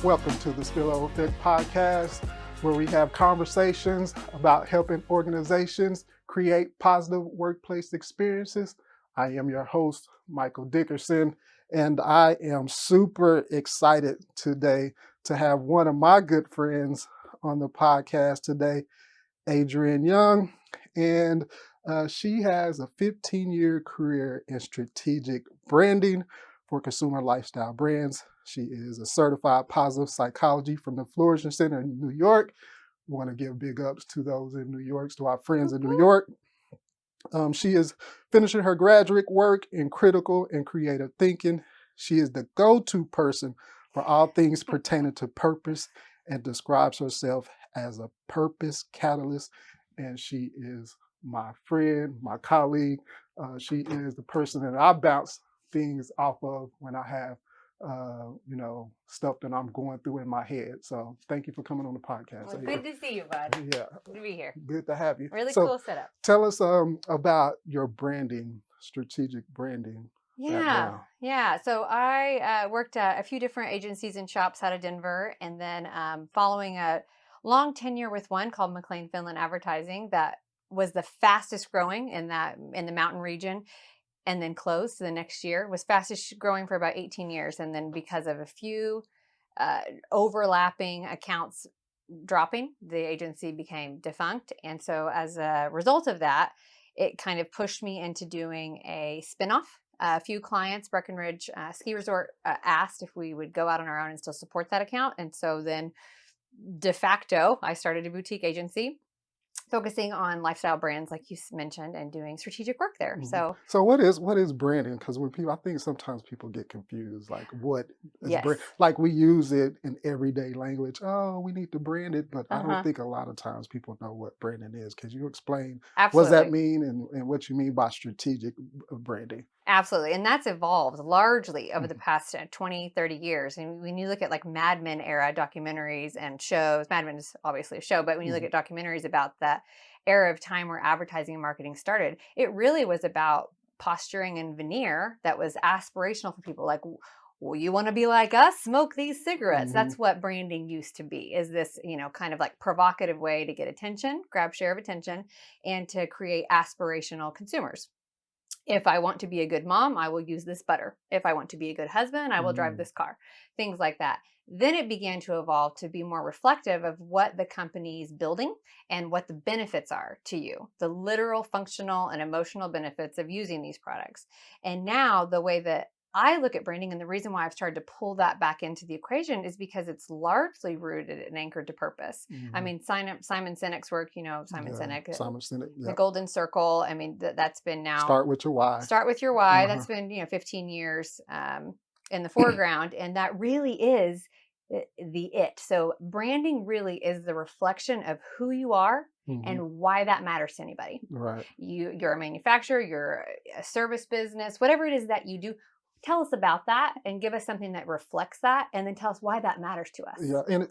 Welcome to the Spillover podcast, where we have conversations about helping organizations create positive workplace experiences. I am your host, Michael Dickerson, and I am super excited today to have one of my good friends on the podcast today, Adrian Young, and she has a 15-year career in strategic branding for consumer lifestyle brands. She is a certified positive psychology from the Florence Center in New York. We want to give big ups to those in New York, to our friends in New York. She is finishing her graduate work in critical and creative thinking. She is the go-to person for all things pertaining to purpose and describes herself as a purpose catalyst. And she is my friend, my colleague. She is the person that I bounce things off of when I have, stuff that I'm going through in my head. So thank you for coming on the podcast. Well, good to see you, bud. Yeah. Good to be here. Good to have you. Really cool setup. Tell us about your branding, strategic branding. Yeah. So I worked at a few different agencies and shops out of Denver, and then following a long tenure with one called McLean Finland Advertising that was the fastest growing in the mountain region, and then closed the next year, was fastest growing for about 18 years. And then because of a few overlapping accounts dropping, the agency became defunct. And so as a result of that, it kind of pushed me into doing a spinoff. A few clients, Breckenridge Ski Resort, asked if we would go out on our own and still support that account. And so then de facto, I started a boutique agency focusing on lifestyle brands, like you mentioned, and doing strategic work there. Mm-hmm. So what is branding? Because I think sometimes people get confused, like what is brand? Like we use it in everyday language. Oh, we need to brand it, but I don't think a lot of times people know what branding is. Can you explain what does that mean and what you mean by strategic branding? Absolutely. And that's evolved largely over the past 20, 30 years. And when you look at like Mad Men era documentaries and shows, Mad Men is obviously a show, but when you look at documentaries about that era of time where advertising and marketing started, it really was about posturing and veneer that was aspirational for people. Like, well, you want to be like us? Smoke these cigarettes. That's what branding used to be, is this, kind of like provocative way to get attention, grab share of attention, and to create aspirational consumers. If I want to be a good mom, I will use this butter. If I want to be a good husband, I will drive this car. Things like that. Then it began to evolve to be more reflective of what the company is building and what the benefits are to you, the literal, functional, and emotional benefits of using these products. And now the way that I look at branding, and the reason why I've started to pull that back into the equation, is because it's largely rooted and anchored to purpose. I mean, Simon Sinek's work, Simon Sinek, the Golden Circle. I mean, that's been now. Start with your why. Start with your why. That's been, 15 years in the foreground. And that really is the it. So branding really is the reflection of who you are and why that matters to anybody. Right. You're a manufacturer, you're a service business, whatever it is that you do. Tell us about that and give us something that reflects that, and then tell us why that matters to us. Yeah, and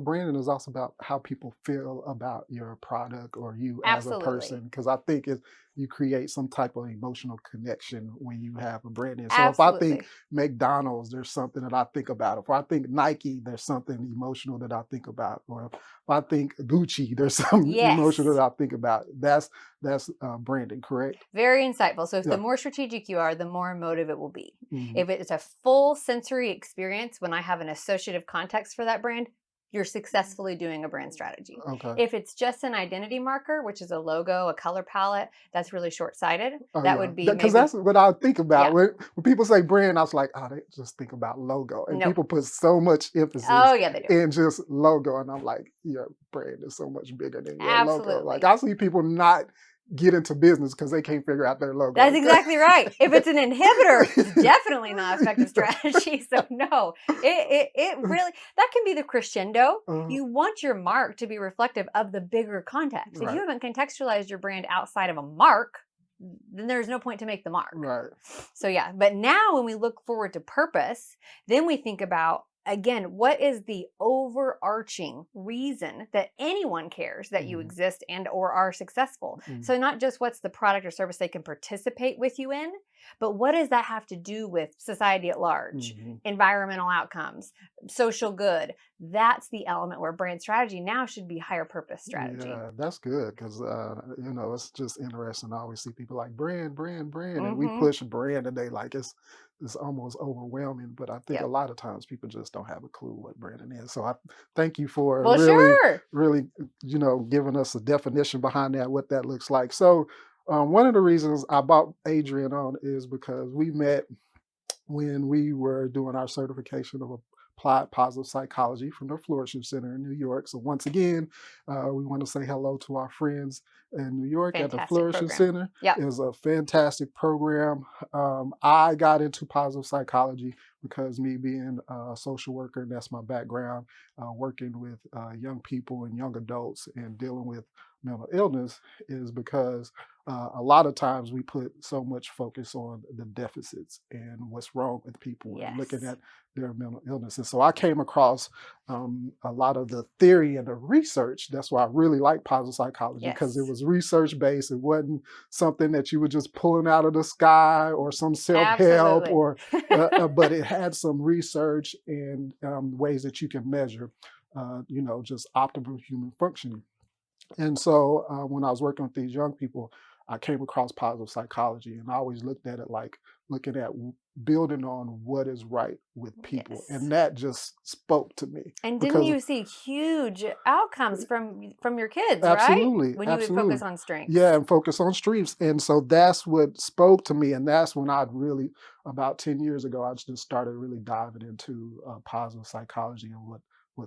branding is also about how people feel about your product or you as a person, because I think you create some type of emotional connection when you have a branding. So if I think McDonald's, there's something that I think about. If I think Nike, there's something emotional that I think about. Or if I think Gucci, there's something emotional that I think about. That's branding, correct? Very insightful. So if the more strategic you are, the more emotive it will be. If it's a full sensory experience, when I have an associative context for that brand, you're successfully doing a brand strategy. Okay. If it's just an identity marker, which is a logo, a color palette, that's really short-sighted. That would be because that's what I think about when people say brand. I was like, they just think about logo, and people put so much emphasis in just logo, and I'm like, your brand is so much bigger than your logo. Like I see people not get into business because they can't figure out their logo. That's exactly right. If it's an inhibitor, it's definitely not effective strategy. So no, it really, that can be the crescendo. You want your mark to be reflective of the bigger context. If you haven't contextualized your brand outside of a mark, then there's no point to make the mark. Right. So but now when we look forward to purpose, then we think about again, what is the overarching reason that anyone cares that you exist and or are successful? So not just what's the product or service they can participate with you in, but what does that have to do with society at large, environmental outcomes, social good? That's the element where brand strategy now should be higher purpose strategy. Yeah, that's good because it's just interesting. I always see people like brand, brand, brand, and we push brand today like it's almost overwhelming. But I think a lot of times people just don't have a clue what branding is. So I thank you for Well, sure. really, giving us a definition behind that, what that looks like. So one of the reasons I brought Adrian on is because we met when we were doing our certification of applied positive psychology from the Florence Center in New York. So once again, we want to say hello to our friends in New York at the Florence Center. Yep. It was a fantastic program. I got into positive psychology because me being a social worker, and that's my background, working with young people and young adults and dealing with mental illness, is because a lot of times we put so much focus on the deficits and what's wrong with people and looking at their mental illness. And so I came across a lot of the theory and the research. That's why I really like positive psychology, because it was research based. It wasn't something that you were just pulling out of the sky or some self-help or, but it had some research and ways that you can measure, just optimal human functioning. And so when I was working with these young people, I came across positive psychology, and I always looked at it like looking at building on what is right with people. And that just spoke to me. And didn't you see huge outcomes from your kids, absolutely, right? When absolutely. you would focus on strengths. Yeah, and focus on strengths. And so that's what spoke to me. And that's when I'd really, about 10 years ago, I just started really diving into positive psychology and what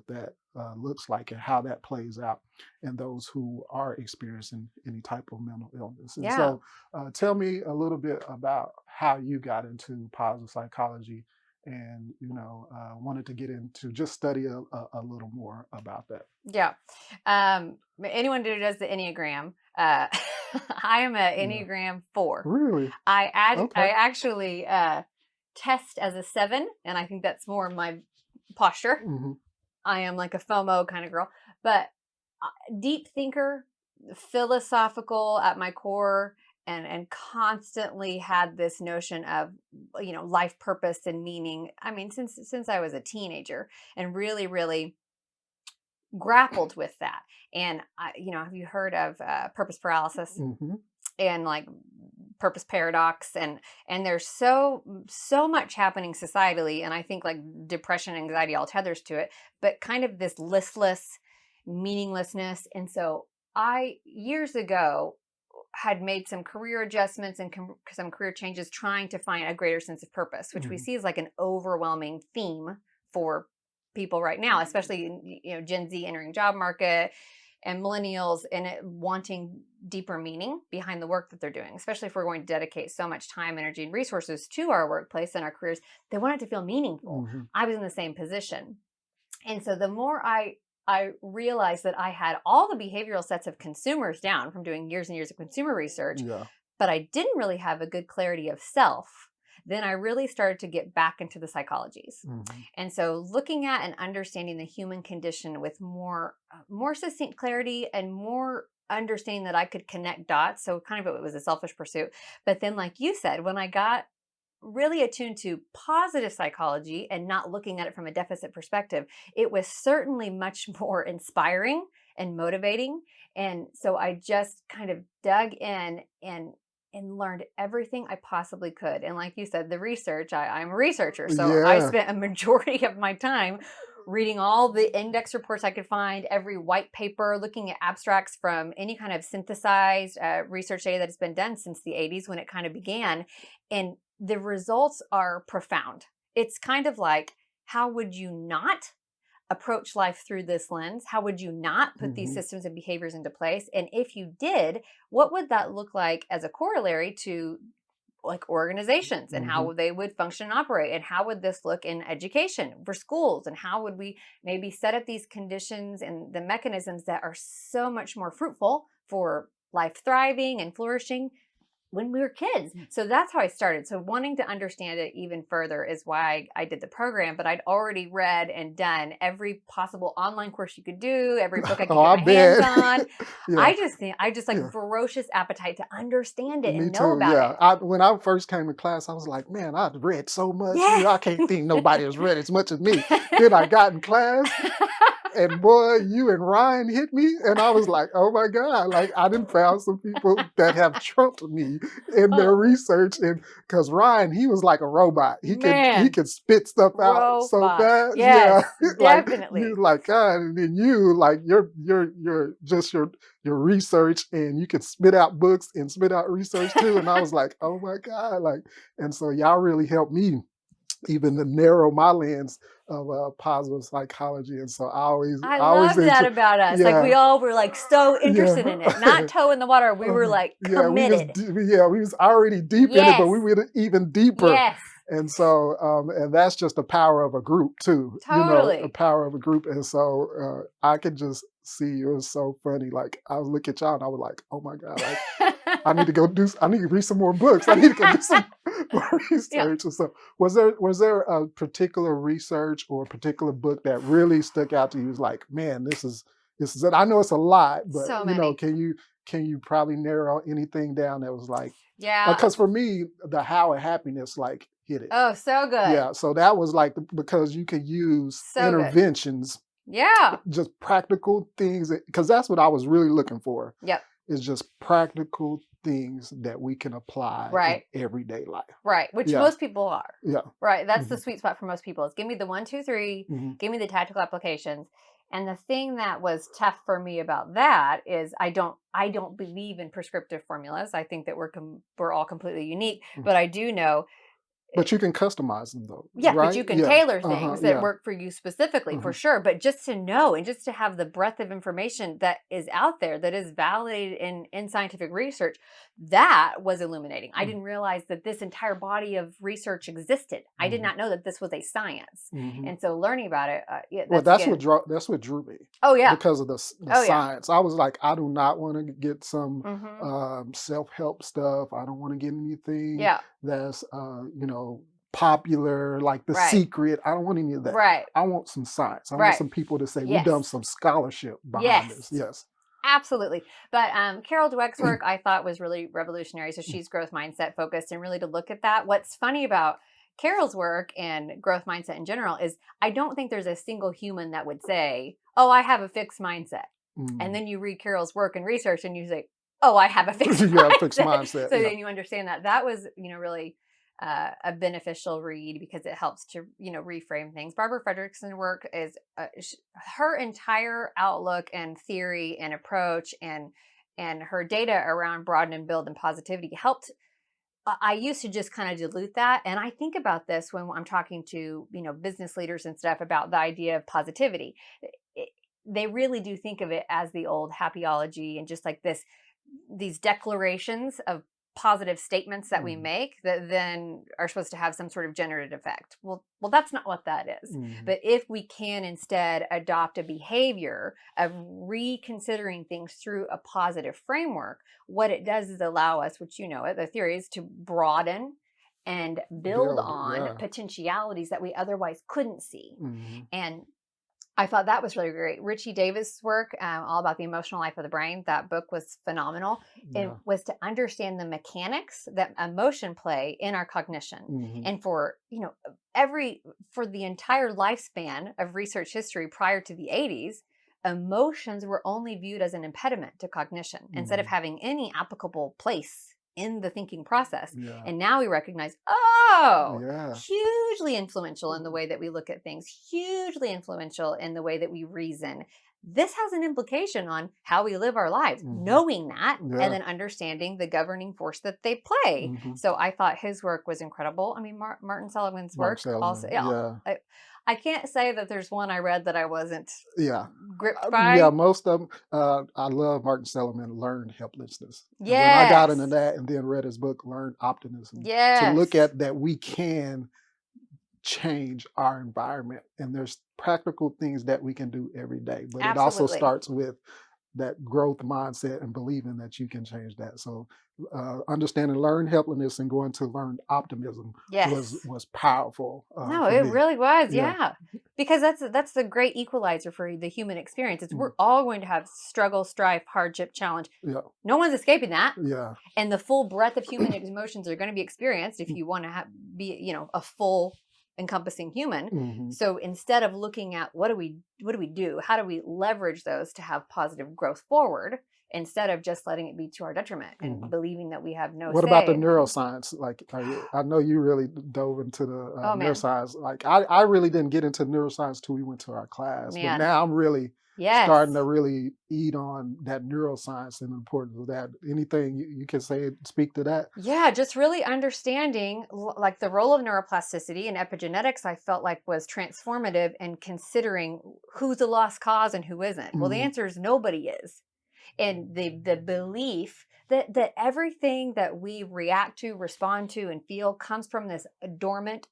that looks like and how that plays out in those who are experiencing any type of mental illness. And so tell me a little bit about how you got into positive psychology and, wanted to get into just study a little more about that. Yeah. Anyone who does the Enneagram, I am an Enneagram 4. Really? I actually test as a 7, and I think that's more my posture. I am like a FOMO kind of girl, but deep thinker, philosophical at my core, and constantly had this notion of, life purpose and meaning. I mean, since I was a teenager, and really, really grappled with that. And have you heard of purpose paralysis and like purpose paradox? And there's so much happening societally, and I think like depression, anxiety all tethers to it, but kind of this listless meaninglessness. And so I years ago had made some career adjustments and some career changes, trying to find a greater sense of purpose, which we see is like an overwhelming theme for people right now, especially Gen Z entering job market and millennials, and wanting deeper meaning behind the work that they're doing, especially if we're going to dedicate so much time, energy, and resources to our workplace and our careers. They want it to feel meaningful. I was in the same position. And so the more I realized that I had all the behavioral sets of consumers down from doing years and years of consumer research, but I didn't really have a good clarity of self, then I really started to get back into the psychologies. And so looking at and understanding the human condition with more succinct clarity and more understanding that I could connect dots. So kind of it was a selfish pursuit. But then, like you said, when I got really attuned to positive psychology and not looking at it from a deficit perspective, it was certainly much more inspiring and motivating. And so I just kind of dug in and learned everything I possibly could. And like you said, the research, I'm a researcher. So I spent a majority of my time reading all the index reports I could find, every white paper, looking at abstracts from any kind of synthesized research data that has been done since the 80s when it kind of began. And the results are profound. It's kind of like, how would you not approach life through this lens? How would you not put these systems and behaviors into place? And if you did, what would that look like as a corollary to like organizations and how they would function and operate? And how would this look in education for schools? And how would we maybe set up these conditions and the mechanisms that are so much more fruitful for life thriving and flourishing when we were kids. So that's how I started. So wanting to understand it even further is why I did the program, but I'd already read and done every possible online course you could do, every book I could Oh, I get my hands bet. on. Yeah. I just like Yeah. voracious appetite to understand it Me and know too. about Yeah. it. When I first came to class, I was like, man, I've read so much. Yeah. I can't think nobody has read as much as me. Then I got in class, and boy, you and Ryan hit me, and I was like, oh my God, like I done found some people that have trumped me in their research. And because Ryan, he was like a robot. He Man. could spit stuff out so Robot. fast. Yes, Yeah. Like definitely. you like God, and then you like your just your research, and you can spit out books and spit out research too. And I was like, oh my God, like, and so y'all really helped me even to narrow my lens of positive psychology. And so I love that about us. Like we all were like so interested in it, not toe in the water. We were like committed. We was already deep in it, but we went even deeper. Yes. And so, and that's just the power of a group too. Totally. The power of a group. And so I could just see, it was so funny. Like I would look at y'all and I was like, oh my God, like I need to read some more books. I need to go do some more research. Yeah. And so was there a particular research or a particular book that really stuck out to you? As like, man, this is it. I know it's a lot, but so can you probably narrow anything down that was like, yeah, because for me, the How of Happiness like hit it. Oh, so good. Yeah. So that was like, because you could use interventions. Good. Yeah. Just practical things, because that's what I was really looking for. Yep. Is just practical things that we can apply in everyday life. Right. Which most people are. Yeah. Right. That's the sweet spot for most people is give me the 1, 2, 3, give me the tactical applications. And the thing that was tough for me about that is I don't believe in prescriptive formulas. I think that we're all completely unique, but I do know. But you can customize them though. Yeah, right? but you can tailor things that work for you specifically, for sure. But just to know and just to have the breadth of information that is out there, that is validated in scientific research, that was illuminating. I didn't realize that this entire body of research existed. I did not know that this was a science. And so learning about it, that's what drew me. Oh yeah, because of the science. I was like, I do not want to get some self-help stuff. I don't want to get anything that's popular, like The Secret. I don't want any of that. Right. I want some science. I want some people to say, we've done some scholarship behind this. Yes. Absolutely. But Carol Dweck's work I thought was really revolutionary. So she's growth mindset focused, and really to look at that. What's funny about Carol's work and growth mindset in general is I don't think there's a single human that would say, oh, I have a fixed mindset. And then you read Carol's work and research and you say, oh, I have a fixed mindset. So then you understand that. That was, really a beneficial read because it helps to, reframe things. Barbara Fredrickson's work is her entire outlook and theory and approach and her data around broaden and build and positivity helped. I used to just kind of dilute that. And I think about this when I'm talking to, business leaders and stuff about the idea of positivity. They really do think of it as the old happyology and just like these declarations of positive statements that we make that then are supposed to have some sort of generative effect. Well, that's not what that is. But if we can instead adopt a behavior of reconsidering things through a positive framework, what it does is allow us, which the theory is to broaden and build on potentialities that we otherwise couldn't see. And I thought that was really great. Richie Davis' work, all about the emotional life of the brain, that book was phenomenal. It was to understand the mechanics that emotion play in our cognition. And for the entire lifespan of research history prior to the 80s, emotions were only viewed as an impediment to cognition instead of having any applicable place in the thinking process. And now we recognize, hugely influential in the way that we look at things, hugely influential in the way that we reason. This has an implication on how we live our lives, knowing that, and then understanding the governing force that they play. So I thought his work was incredible. I mean, Martin Seligman's work also. I can't say that there's one I read that I wasn't gripped by. Yeah, most of them. I love Martin Seligman, Learned Helplessness. Yes. When I got into that and then read his book, Learned Optimism. Yes. To look at that we can change our environment. And there's practical things that we can do every day. But it also starts with that growth mindset and believing that you can change that. So understanding learned helplessness and going to learned optimism Yes. was powerful No, for it me. really was. Yeah. Yeah. Because that's the great equalizer for the human experience. It's Mm. we're all going to have struggle, strife, hardship, challenge. Yeah. No one's escaping that. Yeah. And the full breadth of human emotions are going to be experienced if you want to be, a full encompassing human. Mm-hmm. So instead of looking at what do we do? How do we leverage those to have positive growth forward instead of just letting it be to our detriment and Mhm. believing that we have no What say about the in things? neuroscience? Like, I know you really dove into the Oh, man. neuroscience. Like, I really didn't get into neuroscience till we went to our class, but Man. now I'm really Yes. starting to really eat on that neuroscience and the importance of that. Anything you can say, speak to that? Yeah, just really understanding like the role of neuroplasticity and epigenetics, I felt like was transformative in considering who's a lost cause and who isn't. Well, the Mhm. answer is nobody is. And the belief that everything that we react to, respond to, and feel comes from this dormant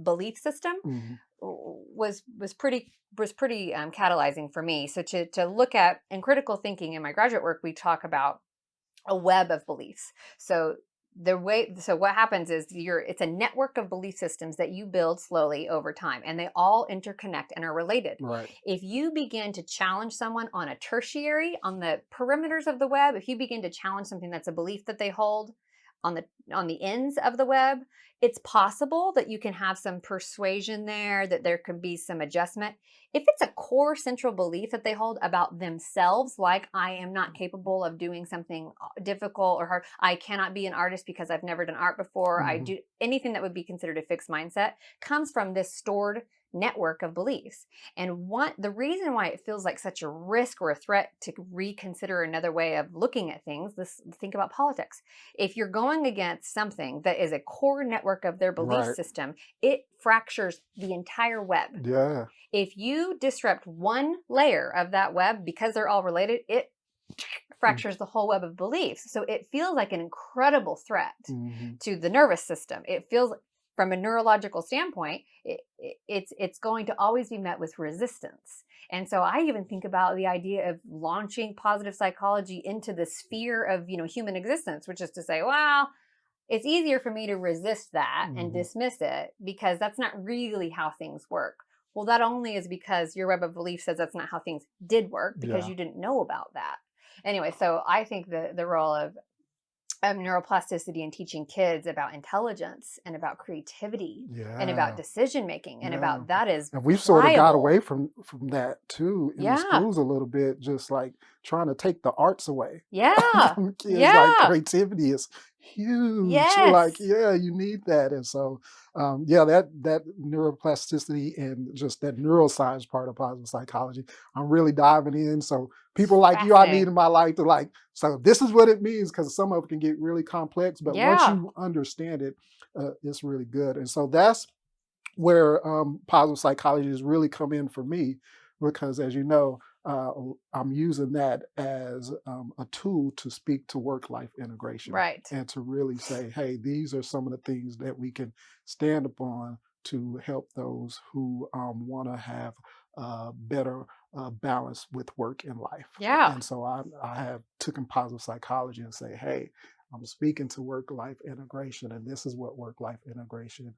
belief system Mhm. was pretty catalyzing for me. So to look at in critical thinking in my graduate work, we talk about a web of beliefs. So what happens is it's a network of belief systems that you build slowly over time, and they all interconnect and are related. Right. If you begin to challenge someone on a tertiary, on the perimeters of the web, if you begin to challenge something that's a belief that they hold on the ends of the web, it's possible that you can have some persuasion there, that there could be some adjustment. If it's a core central belief that they hold about themselves, like I am not capable of doing something difficult or hard, I cannot be an artist because I've never done art before, I do anything that would be considered a fixed mindset, comes from this stored network of beliefs. And the reason why it feels like such a risk or a threat to reconsider another way of looking at things, think about politics. If you're going against something that is a core network of their belief Right. system, it fractures the entire web. Yeah. If you disrupt one layer of that web because they're all related, it fractures the whole web of beliefs. So it feels like an incredible threat to the nervous system. It feels, from a neurological standpoint, it's going to always be met with resistance. And so I even think about the idea of launching positive psychology into the sphere of human existence, which is to say, well, it's easier for me to resist that and dismiss it because that's not really how things work. Well, that only is because your web of belief says that's not how things did work because you didn't know about that. Anyway, so I think the role of neuroplasticity and teaching kids about intelligence and about creativity and about decision making and about that is and we've sort of got pliable. away from that too in the schools a little bit, just like trying to take the arts away from kids. Like creativity is huge. Yes. Like, you need that. And so that neuroplasticity and just that neuroscience part of positive psychology, I'm really diving in. So people like you, I need in my life to like, so this is what it means, because some of it can get really complex, but once you understand it, it's really good. And so that's where positive psychology has really come in for me, because as you know, I'm using that as a tool to speak to work-life integration, right, and to really say, hey, these are some of the things that we can stand upon to help those who want to have better balance with work and life. And so I have taken positive psychology and say, hey, I'm speaking to work-life integration, and this is what work-life integration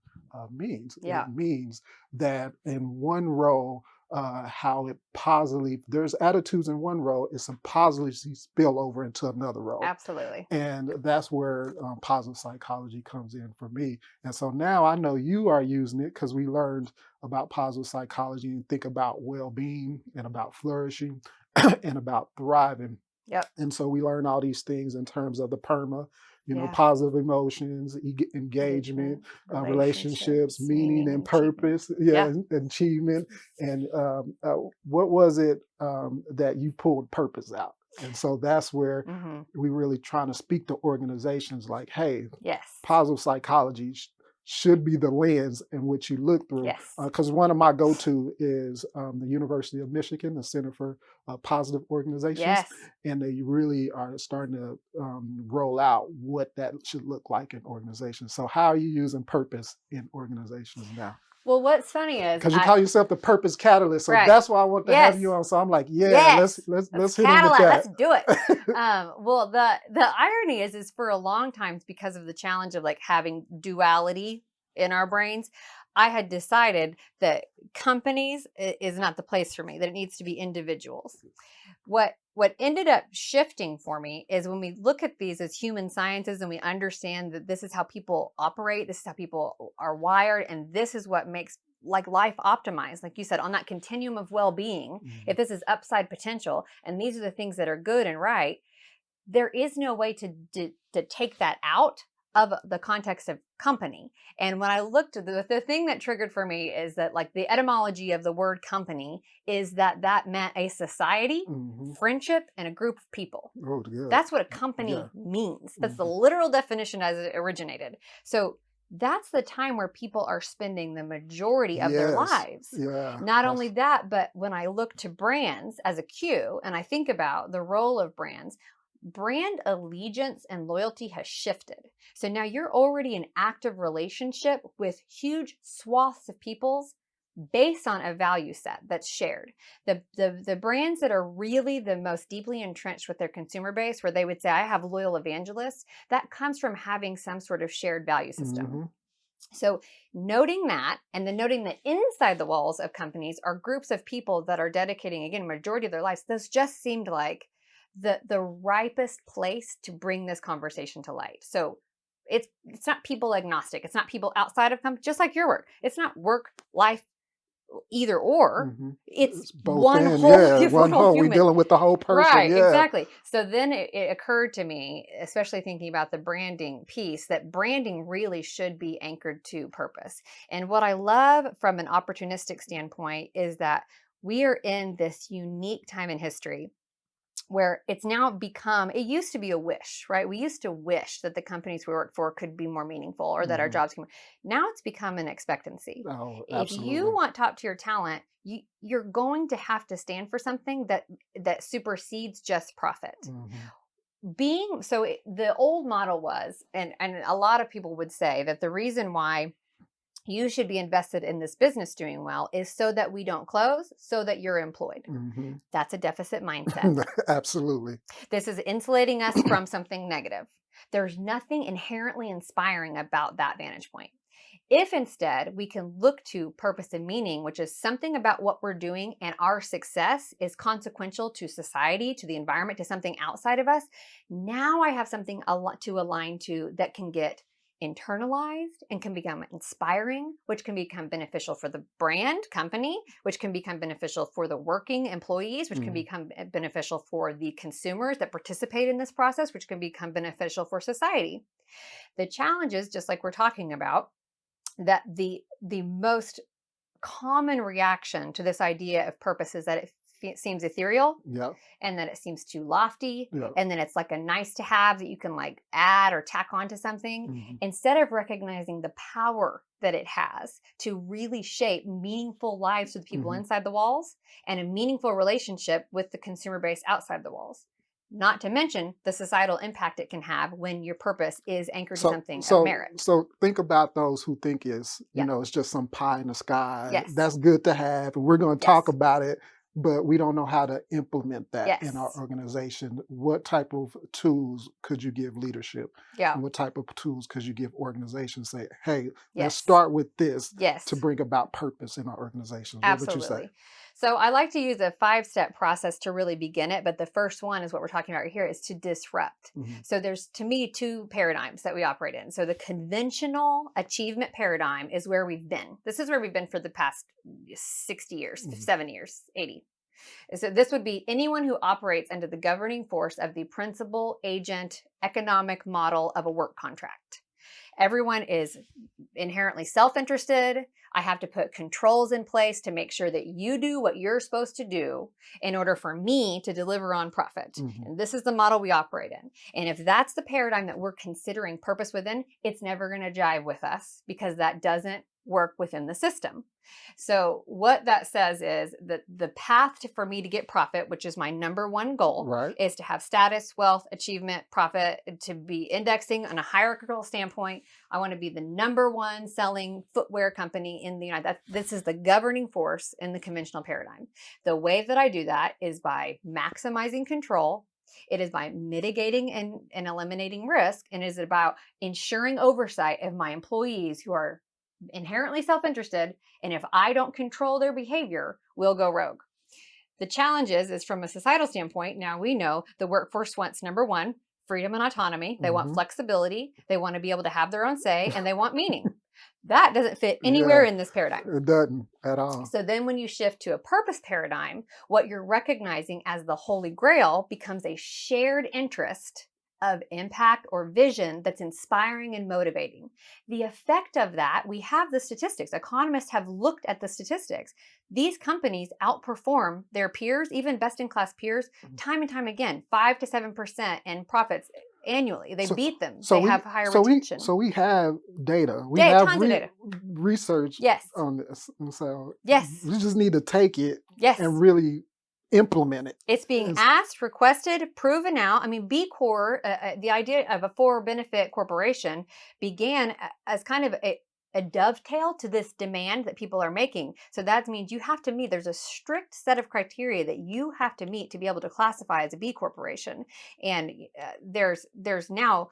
means. It means that in one role, how it positively, there's attitudes in one role, it's a positively spill over into another role. Absolutely. And that's where positive psychology comes in for me. And so now I know you are using it because we learned about positive psychology and think about well-being and about flourishing and about thriving. Yep. And so we learn all these things in terms of the PERMA, positive emotions, engagement, relationships, meaning and purpose, achievement. And what was it that you pulled purpose out? And so that's where we really trying to speak to organizations like, hey, positive psychology should be the lens in which you look through. Because one of my go-to is the University of Michigan, the Center for Positive Organizations. And they really are starting to roll out what that should look like in organizations. So how are you using purpose in organizations now? Well, what's funny is because you call yourself the purpose catalyst, so right. that's why I want to have you Yes. on. So I'm like, yeah, Yes. let's hit him with Catalyst. that. Let's do it. Well, the irony is for a long time, because of the challenge of like having duality in our brains, I had decided that companies is not the place for me, that it needs to be individuals. What ended up shifting for me is when we look at these as human sciences and we understand that this is how people operate, this is how people are wired, and this is what makes like life optimized, like you said, on that continuum of well-being. If this is upside potential and these are the things that are good and right, there is no way to take that out of the context of company. And when I looked at the thing that triggered for me is that like the etymology of the word company is that meant a society, friendship, and a group of people. Oh, yeah. That's what a company means. That's the literal definition as it originated. So that's the time where people are spending the majority of their lives. Yeah. Not only that, but when I look to brands as a cue and I think about the role of brands, brand allegiance and loyalty has shifted. So now you're already in active relationship with huge swaths of peoples based on a value set that's shared. The brands that are really the most deeply entrenched with their consumer base, where they would say, I have loyal evangelists, that comes from having some sort of shared value system. So noting that, and then noting that inside the walls of companies are groups of people that are dedicating, again, majority of their lives, those just seemed like the ripest place to bring this conversation to light. So it's not people agnostic. It's not people outside of company, just like your work. It's not work, life, either or. It's both one in, whole one whole. We're dealing with the whole person. Right, exactly. So then it occurred to me, especially thinking about the branding piece, that branding really should be anchored to purpose. And what I love from an opportunistic standpoint is that we are in this unique time in history where it's now become, it used to be a wish, right? We used to wish that the companies we work for could be more meaningful or that our jobs can, now it's become an expectancy. Oh, if you want top tier talent, you're going to have to stand for something that supersedes just profit. The old model was, and a lot of people would say that the reason why you should be invested in this business doing well is so that we don't close, so that you're employed. That's a deficit mindset. Absolutely. This is insulating us from something negative. There's nothing inherently inspiring about that vantage point. If instead we can look to purpose and meaning, which is something about what we're doing and our success is consequential to society, to the environment, to something outside of us, now I have something to align to that can get internalized and can become inspiring, which can become beneficial for the brand company, which can become beneficial for the working employees, which can become beneficial for the consumers that participate in this process, which can become beneficial for society. The challenge is, just like we're talking about, that the most common reaction to this idea of purpose is that it seems ethereal, and that it seems too lofty, and then it's like a nice to have that you can like add or tack onto something, instead of recognizing the power that it has to really shape meaningful lives for the people inside the walls and a meaningful relationship with the consumer base outside the walls. Not to mention the societal impact it can have when your purpose is anchored to something of merit. So think about those who think it's just some pie in the sky. That's good to have, and we're going to talk about it, but we don't know how to implement that in our organization. What type of tools could you give leadership? And what type of tools could you give organizations? Say, hey, let's start with this to bring about purpose in our organizations. Absolutely. What would you say? So I like to use a 5-step process to really begin it, but the first one is what we're talking about right here, is to disrupt. So there's, to me, 2 paradigms that we operate in. So the conventional achievement paradigm is where we've been. This is where we've been for the past 60 years, 70 years, 80. So this would be anyone who operates under the governing force of the principal agent economic model of a work contract. Everyone is inherently self-interested. I have to put controls in place to make sure that you do what you're supposed to do in order for me to deliver on profit. And this is the model we operate in. And if that's the paradigm that we're considering purpose within, it's never going to jive with us, because that doesn't work within the system. So what that says is that the path for me to get profit, which is my number one goal, Right. is to have status, wealth, achievement, profit, to be indexing on a hierarchical standpoint. I want to be the number one selling footwear company in the United States. This is the governing force in the conventional paradigm. The way that I do that is by maximizing control. It is by mitigating and eliminating risk, and it is about ensuring oversight of my employees who are inherently self-interested, and if I don't control their behavior, will go rogue. The challenge is from a societal standpoint, now we know the workforce wants, number one, freedom and autonomy. They want flexibility. They want to be able to have their own say, and they want meaning. That doesn't fit anywhere in this paradigm. It doesn't at all. So then when you shift to a purpose paradigm, what you're recognizing as the holy grail becomes a shared interest of impact or vision that's inspiring and motivating. The effect of that, we have the statistics. Economists have looked at the statistics. These companies outperform their peers, even best-in-class peers, time and time again, 5 to 7% in profits annually. They beat them. They have higher retention. So we have data. We have tons of data. Research Yes. on this. And so yes. we just need to take it yes. and really implement it. It's being asked, requested, proven out. I mean, B Corp, the idea of a for-benefit corporation began as kind of a dovetail to this demand that people are making. So that means you have to meet, there's a strict set of criteria that you have to meet to be able to classify as a B corporation. And there's now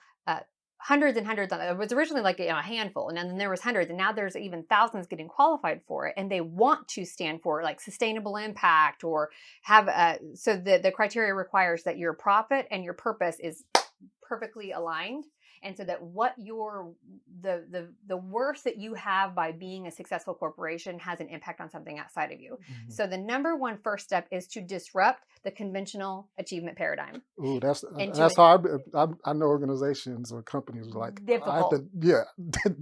hundreds and hundreds. It was originally like a handful, and then there was hundreds, and now there's even thousands getting qualified for it. And they want to stand for like sustainable impact or have so the criteria requires that your profit and your purpose is perfectly aligned. And so that what the worth that you have by being a successful corporation has an impact on something outside of you. Mm-hmm. So the number one first step is to disrupt the conventional achievement paradigm. Ooh, that's hard. I know organizations or companies are like difficult.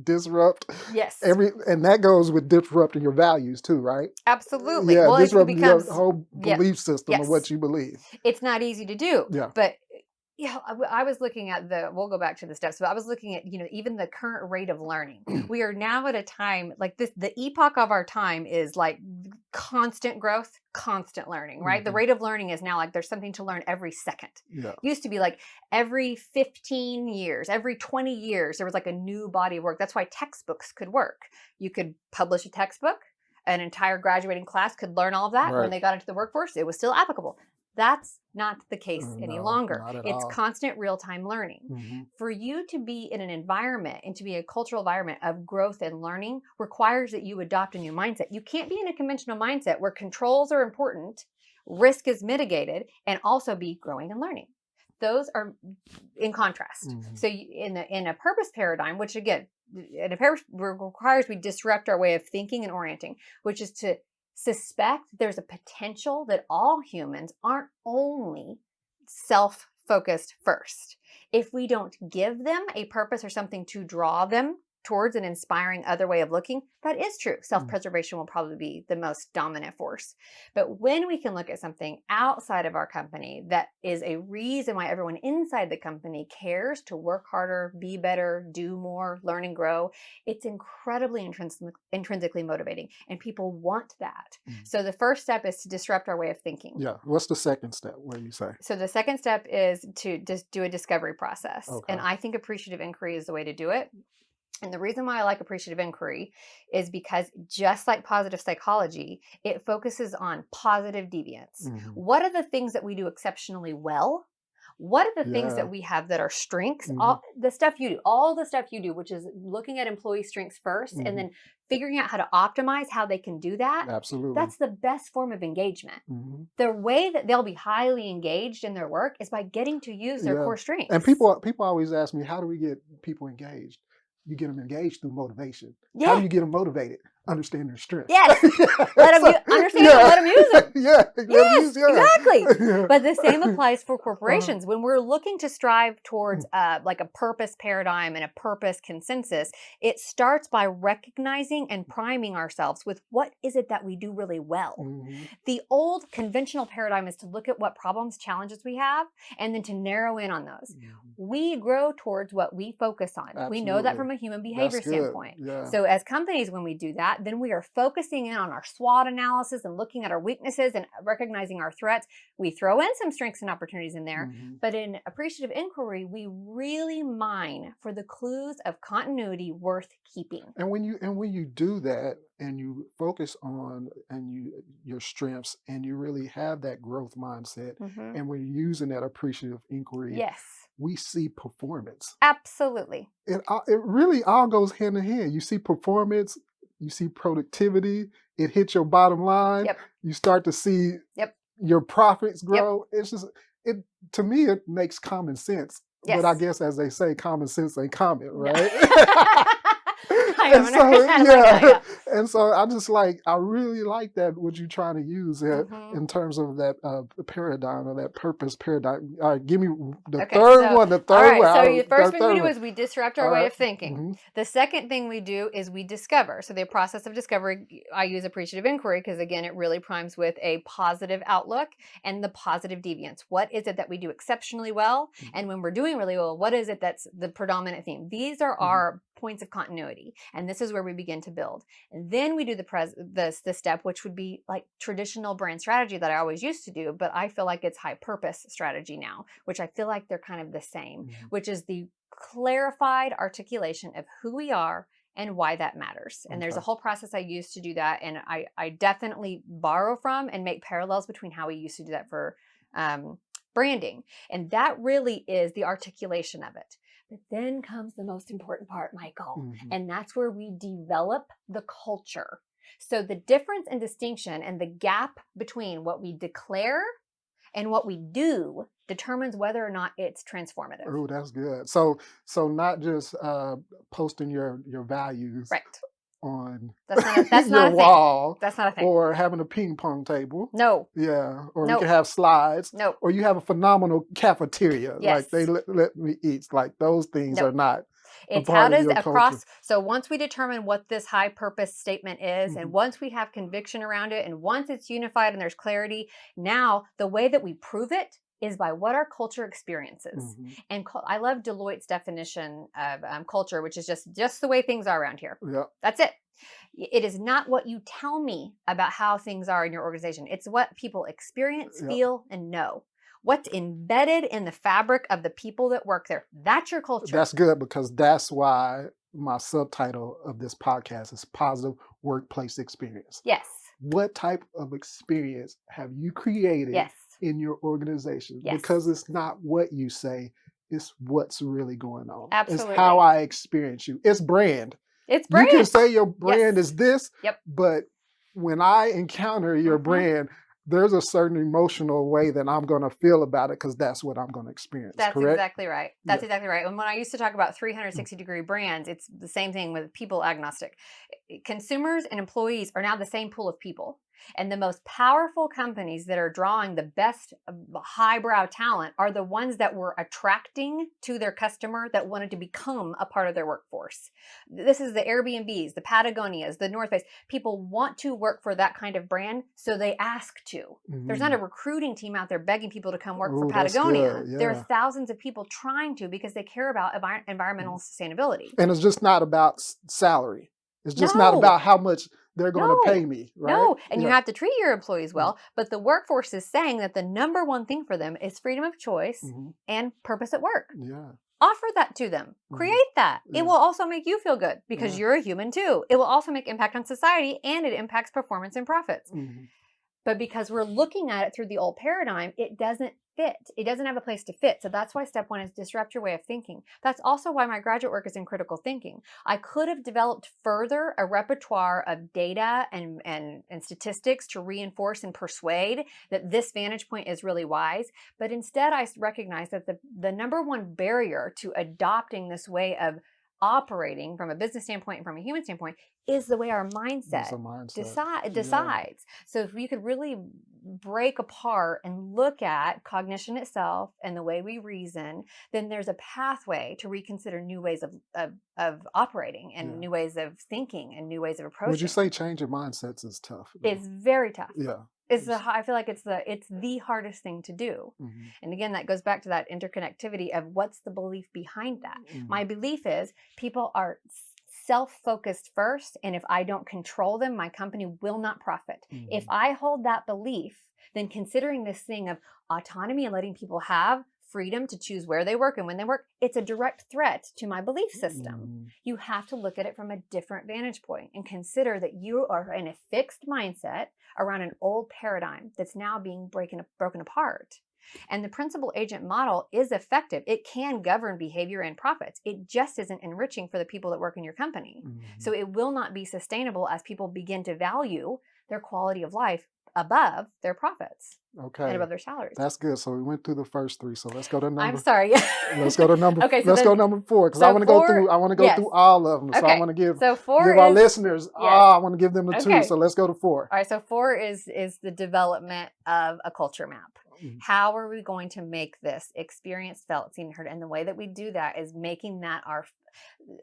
Disrupt. Yes. And that goes with disrupting your values too, right? Absolutely. Yeah, well, disrupting your becomes, whole belief system of what you believe. It's not easy to do. Yeah. But yeah, I was looking at we'll go back to the steps, but I was looking at, even the current rate of learning. We are now at a time like this, the epoch of our time is like constant growth, constant learning, right? Mm-hmm. The rate of learning is now like there's something to learn every second. Yeah. Used to be like every 15 years, every 20 years, there was like a new body of work. That's why textbooks could work. You could publish a textbook, an entire graduating class could learn all of that. Right. When they got into the workforce, it was still applicable. That's not the case any longer. It's constant real-time learning. Mm-hmm. For you to be in an environment and to be a cultural environment of growth and learning requires that you adopt a new mindset. You can't be in a conventional mindset where controls are important, risk is mitigated, and also be growing and learning. Those are in contrast. Mm-hmm. So in a purpose paradigm, which again, in a purpose requires we disrupt our way of thinking and orienting, which is to suspect there's a potential that all humans aren't only self-focused first. If we don't give them a purpose or something to draw them towards an inspiring other way of looking, that is true. Self-preservation will probably be the most dominant force. But when we can look at something outside of our company that is a reason why everyone inside the company cares to work harder, be better, do more, learn and grow, it's incredibly intrinsically motivating. And people want that. Mm-hmm. So the first step is to disrupt our way of thinking. Yeah. What's the second step? What do you say? So the second step is to just do a discovery process. Okay. And I think appreciative inquiry is the way to do it. And the reason why I like appreciative inquiry is because just like positive psychology, it focuses on positive deviance. Mm-hmm. What are the things that we do exceptionally well? What are the things that we have that are strengths? Mm-hmm. All the stuff you do, which is looking at employee strengths first, mm-hmm. and then figuring out how to optimize how they can do that. Absolutely. That's the best form of engagement. Mm-hmm. The way that they'll be highly engaged in their work is by getting to use their core strengths. And people always ask me, how do we get people engaged? You get them engaged through motivation. Yeah. How do you get them motivated? understand their strengths. Yes. Let them understand it. Let them use it. Yeah. Yes, exactly. Yeah. But the same applies for corporations. Uh-huh. When we're looking to strive towards like a purpose paradigm and a purpose consensus, it starts by recognizing and priming ourselves with what is it that we do really well. Mhm. The old conventional paradigm is to look at what problems, challenges we have, and then to narrow in on those. Mhm. We grow towards what we focus on. We know that Absolutely. from a human behavior That's good. standpoint. Yeah. So as companies, when we do that, then we are focusing in on our SWOT analysis and looking at our weaknesses and recognizing our threats. We throw in some strengths and opportunities in there, Mhm. but in appreciative inquiry, we really mine for the clues of continuity worth keeping. And when you do that and you focus on your strengths and you really have that growth mindset, Mhm. and we're using that appreciative inquiry, Yes, we see performance. absolutely. It really all goes hand in hand. You see performance, you see productivity, it hits your bottom line. Yep. You start to see Yep. your profits Yep. grow. It's just it to me it makes common sense. But I Yes. guess as they say, common sense ain't common, right? I And don't so understand like that, yeah. and so I really like that what you're trying to use Mhm. in terms of that paradigm or that purpose paradigm. All right, give me the Okay, third so one. The all third right, one. so I the don't- first the thing we third do one. is we disrupt our All way right. of thinking. Mhm. The second thing we do is we discover. So the process of discovery, I use appreciative inquiry because again, it really primes with a positive outlook and the positive deviance. What is it that we do exceptionally well? Mhm. And when we're doing really well, what is it that's the predominant theme? These are Mhm. our points of continuity, and this is where we begin to build. And then we do the step, which would be like traditional brand strategy that I always used to do, but I feel like it's high purpose strategy now, which I feel like they're kind of the same, Mhm. which is the clarified articulation of who we are and why that matters. And there's a Okay. whole process I use to do that, and I definitely borrow from and make parallels between how we used to do that for branding. And that really is the articulation of it. But then comes the most important part, Michael, Mhm. and that's where we develop the culture. So the difference and distinction and the gap between what we declare and what we do determines whether or not it's transformative. Oh, that's good. So not just posting your values Right. on That's not your a thing. wall, That's not a thing. or having a ping pong table. No. Yeah, or we No. can have slides. No. Or you have a phenomenal cafeteria. Yes. Like they let me eat. Like those things No. are not a It's how part of does your across. culture. So once we determine what this high purpose statement is, and Mhm. once we have conviction around it, and once it's unified and there's clarity, now the way that we prove it is by what our culture experiences. Mhm. And I love Deloitte's definition of culture, which is just the way things are around here. Yep. That's it. It is not what you tell me about how things are in your organization. It's what people experience, Yep. feel, and know. What's embedded in the fabric of the people that work there. That's your culture. That's good, because that's why my subtitle of this podcast is Positive Workplace Experience. Yes. What type of experience have you created Yes. in your organization? Yes. Because it's not what you say, it's what's really going on. Absolutely. It's how I experience you. It's brand. It's You brand. can say your brand Yes. is this, Yep. but when I encounter your Mhm. brand, there's a certain emotional way that I'm going to feel about it, because that's what I'm going to experience. That's correct? exactly right. That's Yeah. exactly right. And when I used to talk about 360-degree brands, it's the same thing with people agnostic. Consumers and employees are now the same pool of people. And the most powerful companies that are drawing the best highbrow talent are the ones that were attracting to their customer that wanted to become a part of their workforce. This is the Airbnbs, the Patagonias, the North Face. People want to work for that kind of brand, so they ask to. There's not a recruiting team out there begging people to come work for Ooh, that's Patagonia. good. There are Yeah. thousands of people trying to because they care about environmental sustainability. And it's just not about salary. It's just not No. about how much they're going to No. pay me, right? No, and you Yeah. have to treat your employees well, but the workforce is saying that the number one thing for them is freedom of choice Mhm. and purpose at work. Yeah. Offer that to them. Mhm. Create that. Yeah. It will also make you feel good because Yeah. you're a human too. It will also make impact on society, and it impacts performance and profits. Mhm. But because we're looking at it through the old paradigm, it doesn't fit. It doesn't have a place to fit. So that's why step one is disrupt your way of thinking. That's also why my graduate work is in critical thinking. I could have developed further a repertoire of data and statistics to reinforce and persuade that this vantage point is really wise. But instead, I recognize that the number one barrier to adopting this way of operating from a business standpoint and from a human standpoint is the way our mindset, decides. So if we could really break apart and look at cognition itself and the way we reason, then there's a pathway to reconsider new ways of operating and new ways of thinking and new ways of approaching. Would you say changing mindsets is tough? It's very tough. Yeah. I feel like it's the hardest thing to do. Mm-hmm. And again, that goes back to that interconnectivity of what's the belief behind that. Mm-hmm. My belief is people are self-focused first, and if I don't control them, my company will not profit. Mm-hmm. If I hold that belief, then considering this thing of autonomy and letting people have freedom to choose where they work and when they work, it's a direct threat to my belief system. Mm-hmm. You have to look at it from a different vantage point and consider that you are in a fixed mindset around an old paradigm that's now being broken apart. And the principal agent model is effective. It can govern behavior and profits. It just isn't enriching for the people that work in your company. Mm-hmm. So it will not be sustainable as people begin to value their quality of life above their profits. Okay. And above their salaries. That's good. So we went through the first three. So let's go to number. I'm sorry. Let's go to number. Okay. So let's go number 4 because I want to go through. I want to go through all of them. So I want to give our listeners. Yes. I want to give them the 2. So let's go to 4. All right. So 4 is the development of a culture map. Mm-hmm. How are we going to make this experienced, felt, seen, heard? And the way that we do that is making that our.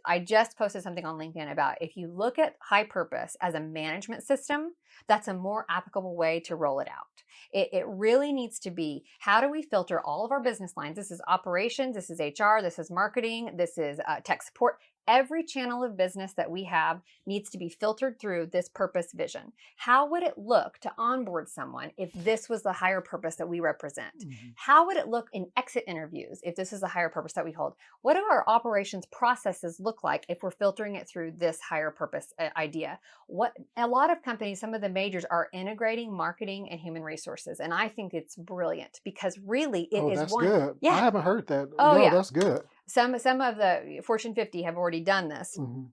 I just posted something on LinkedIn about if you look at high purpose as a management system, that's a more applicable way to roll it out. It really needs to be, how do we filter all of our business lines? This is operations, this is HR, this is marketing, this is tech support. Every channel of business that we have needs to be filtered through this purpose vision. How would it look to onboard someone if this was the higher purpose that we represent? Mm-hmm. How would it look in exit interviews if this is the higher purpose that we hold? What do our operations processes look like if we're filtering it through this higher purpose idea? What a lot of companies, some of the majors are integrating marketing and human resources. And I think it's brilliant because really it is that's one. Good. Yeah. I haven't heard that. Oh, no, yeah. That's good. Some of the Fortune 50 have already done this. Mm-hmm.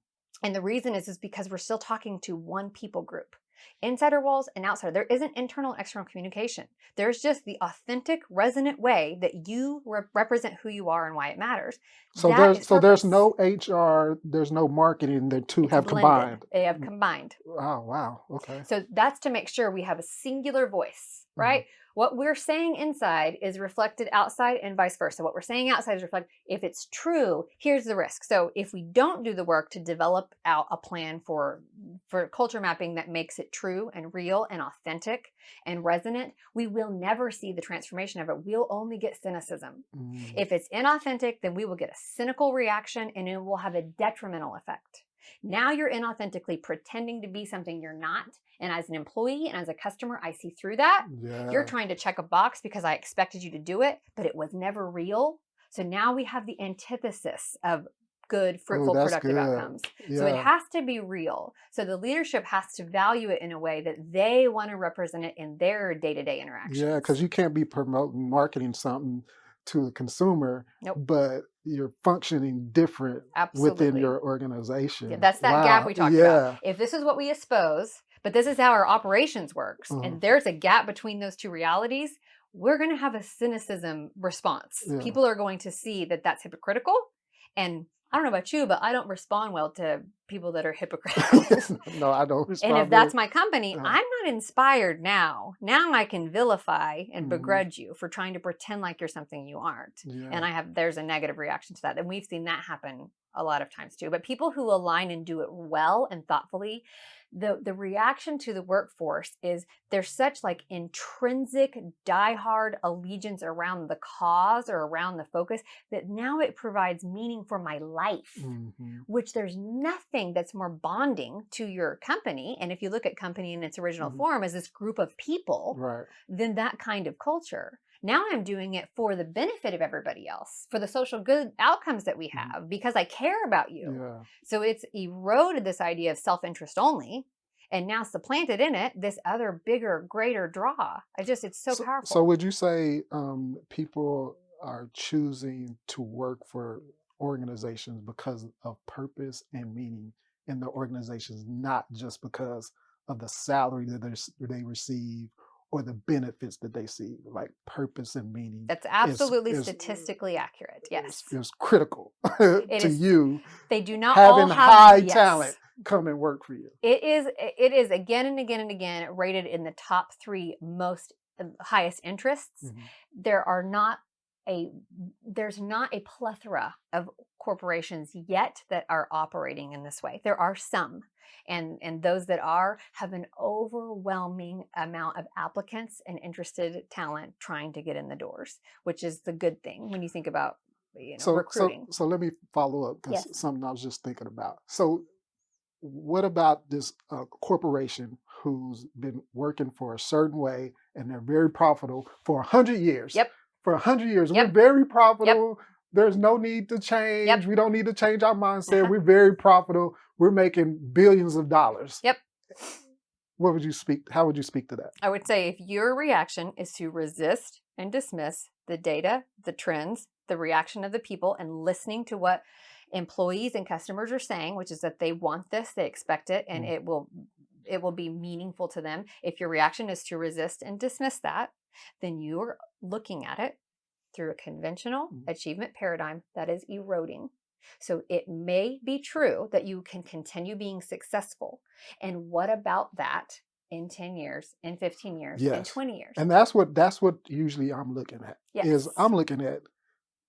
And the reason is because we're still talking to one people group. Insider walls and outsider. There isn't internal and external communication. There's just the authentic, resonant way that you represent who you are and why it matters. So there's no HR, there's no marketing. The two have combined. They have combined. Oh, wow. Okay. So that's to make sure we have a singular voice, right? Mm-hmm. What we're saying inside is reflected outside and vice versa. What we're saying outside is reflected. If it's true, here's the risk. So if we don't do the work to develop out a plan for culture mapping that makes it true and real and authentic and resonant, we will never see the transformation of it. We'll only get cynicism. Mm. If it's inauthentic, then we will get a cynical reaction and it will have a detrimental effect. Now you're inauthentically pretending to be something you're not. And as an employee and as a customer, I see through that. Yeah. You're trying to check a box because I expected you to do it, but it was never real. So now we have the antithesis of good, fruitful, productive outcomes. Yeah. So it has to be real. So the leadership has to value it in a way that they want to represent it in their day-to-day interactions. Yeah, because you can't be marketing something to the consumer, but you're functioning different within your organization. Yeah, that's that gap we talked about. If this is what we expose, but this is how our operations works, and there's a gap between those two realities, we're going to have a cynicism response. Yeah. People are going to see that that's hypocritical. And I don't know about you, but I don't respond well to people that are hypocritical. No, I don't respond. And if that's my company, I'm not inspired now. Now I can vilify and begrudge you for trying to pretend like you're something you aren't. Yeah. And there's a negative reaction to that. And we've seen that happen a lot of times too. But people who align and do it well and thoughtfully, the reaction to the workforce is there's such like intrinsic diehard allegiance around the cause or around the focus that now it provides meaning for my life, which there's nothing that's more bonding to your company. And if you look at company in its original form as this group of people, then that kind of culture. Now I'm doing it for the benefit of everybody else, for the social good outcomes that we have, because I care about you. Yeah. So it's eroded this idea of self-interest only, and now supplanted in it this other bigger, greater draw. It's so powerful. So would you say people are choosing to work for organizations because of purpose and meaning in the organizations, not just because of the salary that they receive or the benefits that they see, like purpose and meaning. That's absolutely is statistically accurate. Yes. is critical It to is. you They do not having all have high yes. talent come and work for you. It is again and again and again rated in the top 3 most highest interests. Mhm. There's not a plethora of corporations yet that are operating in this way. There are some, and those that have an overwhelming amount of applicants and interested talent trying to get in the doors, which is the good thing when you think about recruiting. So let me follow up, because Yes. something I was just thinking about. So what about this corporation who's been working for a certain way and they're very profitable for 100 years? Yep. For 100 years, Yep. we're very profitable. There's no need to change. Yep. We don't need to change our mindset. Uh-huh. We're very profitable. We're making billions of dollars. Yep. What would you speak? How would you speak to that? I would say if your reaction is to resist and dismiss the data, the trends, the reaction of the people, and listening to what employees and customers are saying, which is that they want this, they expect it, and it will be meaningful to them. If your reaction is to resist and dismiss that, then you're looking at it through a conventional achievement paradigm that is eroding. So it may be true that you can continue being successful. And what about that in 10 years, in 15 years, in 20 years? And that's what usually I'm looking at. Yes. Is I'm looking at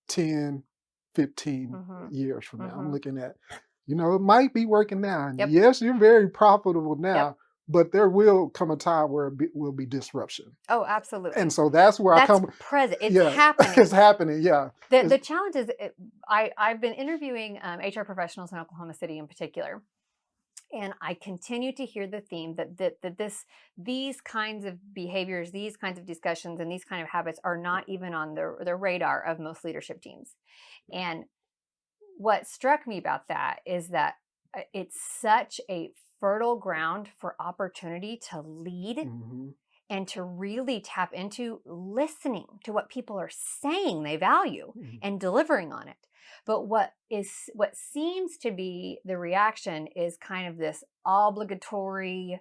10, 15 years from now. I'm looking at, it might be working now. Yep. Yes, you're very profitable now, Yep. but there will come a time where it will be disruption. Oh, absolutely. And so that's where I come. That's present. It's happening. It's happening, yeah. The challenge is, I've been interviewing HR professionals in Oklahoma City in particular, and I continue to hear the theme that these kinds of behaviors, these kinds of discussions, and these kind of habits are not even on the radar of most leadership teams. And what struck me about that is that it's such a fertile ground for opportunity to lead and to really tap into listening to what people are saying they value and delivering on it. But what seems to be the reaction is kind of this obligatory,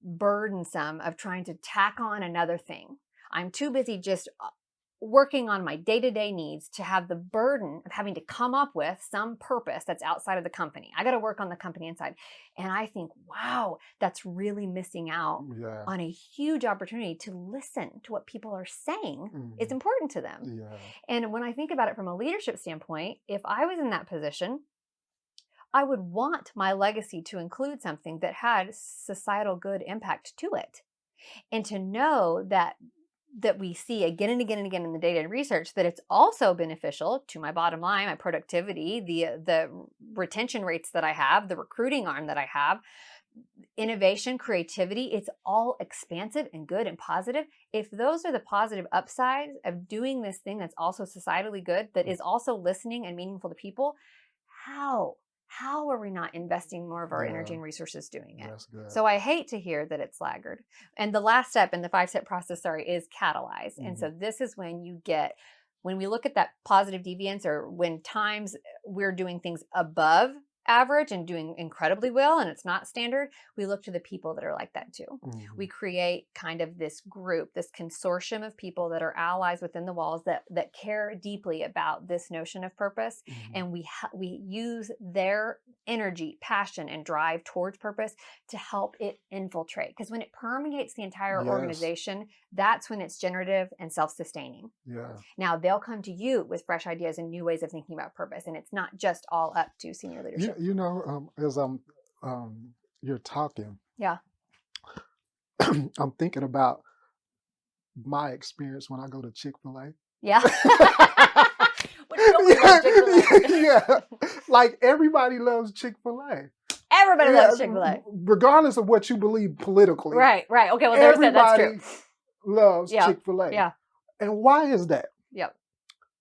burdensome of trying to tack on another thing. I'm too busy just working on my day-to-day needs to have the burden of having to come up with some purpose that's outside of the company. I got to work on the company inside. And I think, wow, that's really missing out on a huge opportunity to listen to what people are saying is important to them. Yeah. And when I think about it from a leadership standpoint, if I was in that position, I would want my legacy to include something that had societal good impact to it. And to know that we see again and again and again in the data and research that it's also beneficial to my bottom line, my productivity, the retention rates that I have, the recruiting arm that I have, innovation, creativity, it's all expansive and good and positive. If those are the positive upsides of doing this thing that's also societally good, that is also listening and meaningful to people, how are we not investing more of our energy and resources doing it? That's good. So I hate to hear that it's laggard. And the last step in the 5-step process, is catalyze. And so this is when we look at that positive deviance, or when times we're doing things above average and doing incredibly well and it's not standard, we look to the people that are like that too. We create kind of this group, this consortium of people that are allies within the walls that care deeply about this notion of purpose, and we use their energy, passion, and drive towards purpose to help it infiltrate, because when it permeates the entire organization, that's when it's generative and self-sustaining. Now they'll come to you with fresh ideas and new ways of thinking about purpose, and it's not just all up to senior leadership. As you're talking, Yeah. I'm thinking about my experience when I go to Chick-fil-A. Yeah. Yeah. Like everybody loves Chick-fil-A. Everybody loves Chick-fil-A. Regardless of what you believe politically. Right. Okay, well, there's that. That's true. Loves Chick-fil-A. Yeah. And why is that? Yep.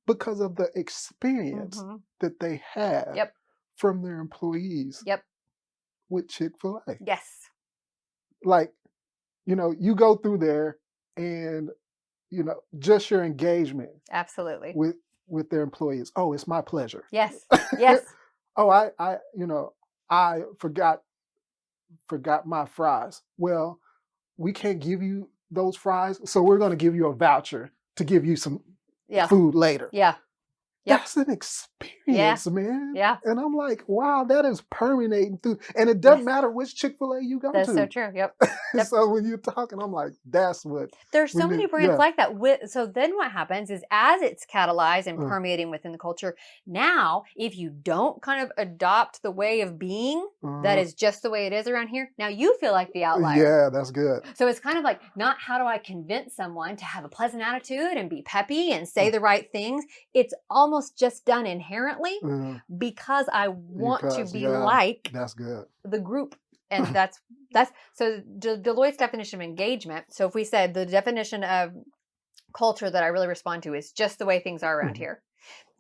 Because of the experience that they have from their employees with Chick-fil-A. Yes. Like, you go through there and, just your engagement. Absolutely. With their employees. Oh, it's my pleasure. Yes. Yes. Oh, I forgot my fries. Well, we can't give you those fries, so we're going to give you a voucher to give you some Yeah. food later. Yeah. Yep. That's an experience, man. Yeah. And I'm like, wow, that is permeating through. And it doesn't Yes. matter which Chick-fil-A you go That's to. so true. Yep. Yep. So when you're talking, I'm like, that's what. There's so when many you- brands yeah. like that. So then what happens is, as it's catalyzed and Uh. permeating within the culture, now if you don't kind of adopt the way of being that is just the way it is around here, now you feel like the outlier. Yeah, that's good. So it's kind of like, not how do I convince someone to have a pleasant attitude and be peppy and say the right things. It's almost just done inherently because I want to be like that's good. the group. And that's so Deloitte's definition of engagement. So if we said the definition of culture that I really respond to is just the way things are around here.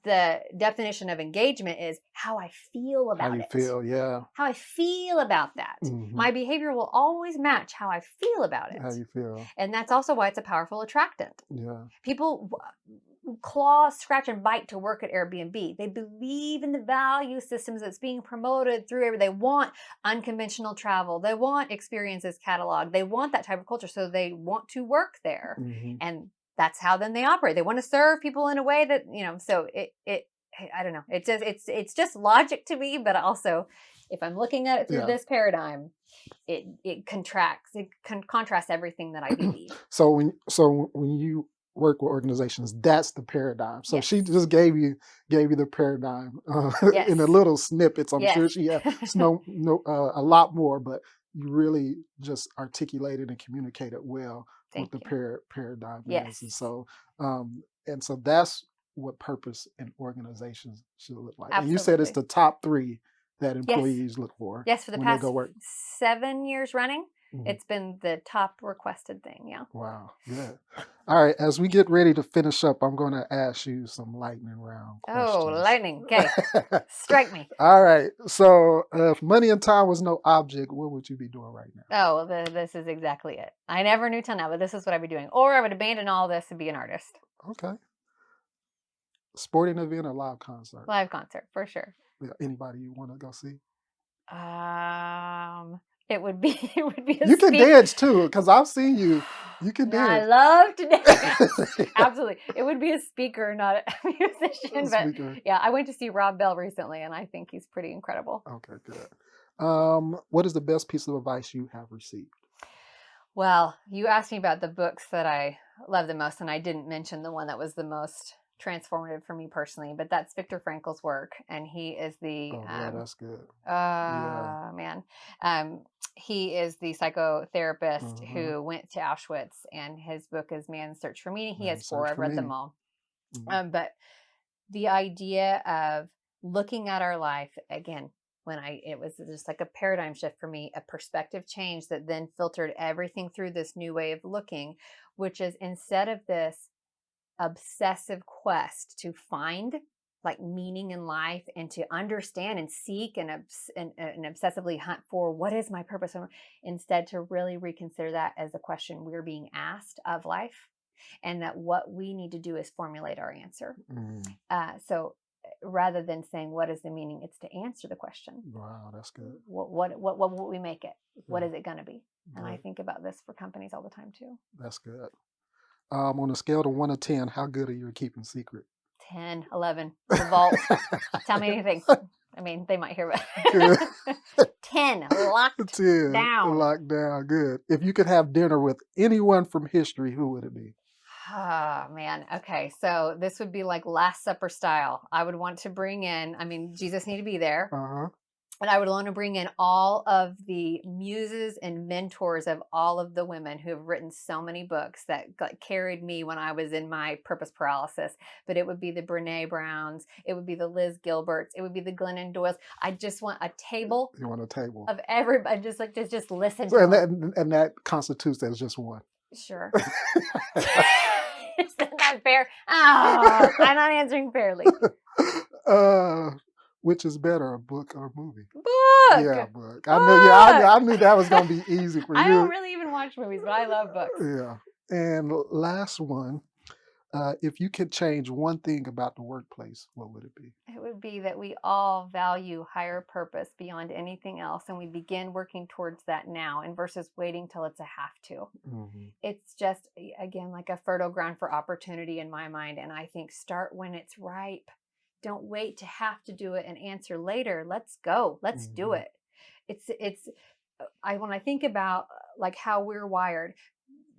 The definition of engagement is how I feel about it. How you feel, yeah. How I feel about that. My behavior will always match how I feel about it. How you feel. And that's also why it's a powerful attractant. Yeah. People claw, scratch, and bite to work at Airbnb. They believe in the value systems that's being promoted through. They want unconventional travel. They want experiences catalog. They want that type of culture. So they want to work there. And that's how then they operate. They want to serve people in a way that, so it I don't know. It's just logic to me, but also if I'm looking at it through this paradigm, it contracts. It contrasts everything that I believe. So when you work with organizations, that's the paradigm. So she just gave you the paradigm in a little snippets. I'm sure she has a lot more, but you really just articulated and communicated well what the paradigm is. And so that's what purpose in organizations should look like. Absolutely. And you said it's the top 3 that employees look for. Yes, for the when past they go work. 7 years running. It's been the top requested thing, yeah. Wow, good. All right, as we get ready to finish up, I'm going to ask you some lightning round questions. Oh, lightning. Okay, strike me. All right, so if money and time was no object, what would you be doing right now? Oh, this is exactly it. I never knew till now, but this is what I'd be doing. Or I would abandon all this and be an artist. Okay. Sporting event or live concert? Live concert, for sure. Anybody you want to go see? It would be you can dance too, because I've seen you. You can dance. I love to dance. Absolutely. It would be a speaker, not a musician. But yeah, I went to see Rob Bell recently, and I think he's pretty incredible. Okay, good. What is the best piece of advice you have received? Well, you asked me about the books that I love the most, and I didn't mention the one that was the most transformative for me personally, but that's Viktor Frankl's work, and he is the that's good. Man. He is the psychotherapist who went to Auschwitz, and his book is Man's Search for Meaning. He has 4. I've read them all. But the idea of looking at our life again, it was just like a paradigm shift for me, a perspective change that then filtered everything through this new way of looking, which is, instead of this obsessive quest to find like meaning in life and to understand and seek and obsessively hunt for what is my purpose, instead to really reconsider that as a question we're being asked of life, and that what we need to do is formulate our answer. So rather than saying what is the meaning, it's to answer the question. Wow, that's good. What will we make it? What is it going to be? And I think about this for companies all the time too. That's good. On a scale of 1 to 10, how good are you at keeping secret? 10, 11, the vault. Tell me anything. I mean, they might hear about 10, locked 10, down. Locked down, good. If you could have dinner with anyone from history, who would it be? Oh, man. Okay, so this would be like Last Supper style. I would want to bring in, Jesus need to be there. But I would want to bring in all of the muses and mentors of all of the women who have written so many books that carried me when I was in my purpose paralysis. But it would be the Brene Browns. It would be the Liz Gilberts. It would be the Glennon Doyles. I just want a table. You want a table of everybody, just listen so, to and that constitutes as just one. Sure. Is that not fair? Oh, I'm not answering fairly. Which is better, a book or a movie? Book. Yeah, book. I knew that was going to be easy for you. I don't really even watch movies, but I love books. Yeah. And last one, If you could change one thing about the workplace, what would it be? It would be that we all value higher purpose beyond anything else, and we begin working towards that now, and versus waiting till it's a have to. Hmm. It's just, again, like a fertile ground for opportunity in my mind. And I think start when it's ripe. Don't wait to have to do it and answer later. Let's go. Let's do Hmm. it. When I think about like how we're wired,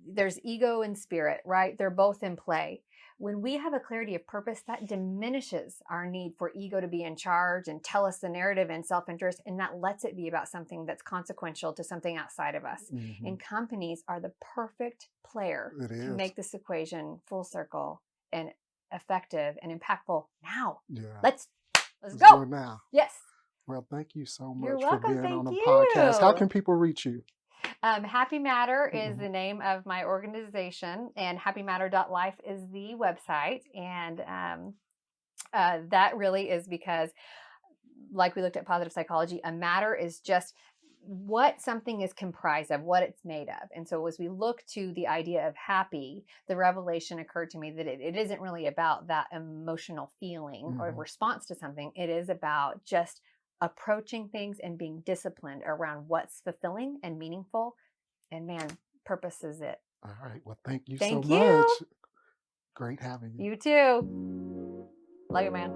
there's ego and spirit, right? They're both in play. When we have a clarity of purpose, that diminishes our need for ego to be in charge and tell us the narrative and self-interest, and that lets it be about something that's consequential to something outside of us. Hmm. And companies are the perfect player It to is. make this equation full circle and effective and impactful now. Yeah. Let's Let's go. go now. Yes. Well, thank you so You're much for welcome. being on Thank the podcast. How you. can people reach you? Happy Matter is Mhm. the name of my organization, and happymatter.life is the website. And that really is because, like we looked at positive psychology, a matter is just what something is comprised of, what it's made of. And so as we look to the idea of happy, the revelation occurred to me that it isn't really about that emotional feeling or Mhm. response to something. It is about just approaching things and being disciplined around what's fulfilling and meaningful. And man, purpose is it. All right. Well, thank you so Thank much. you. Great having you. You too. Love you, man.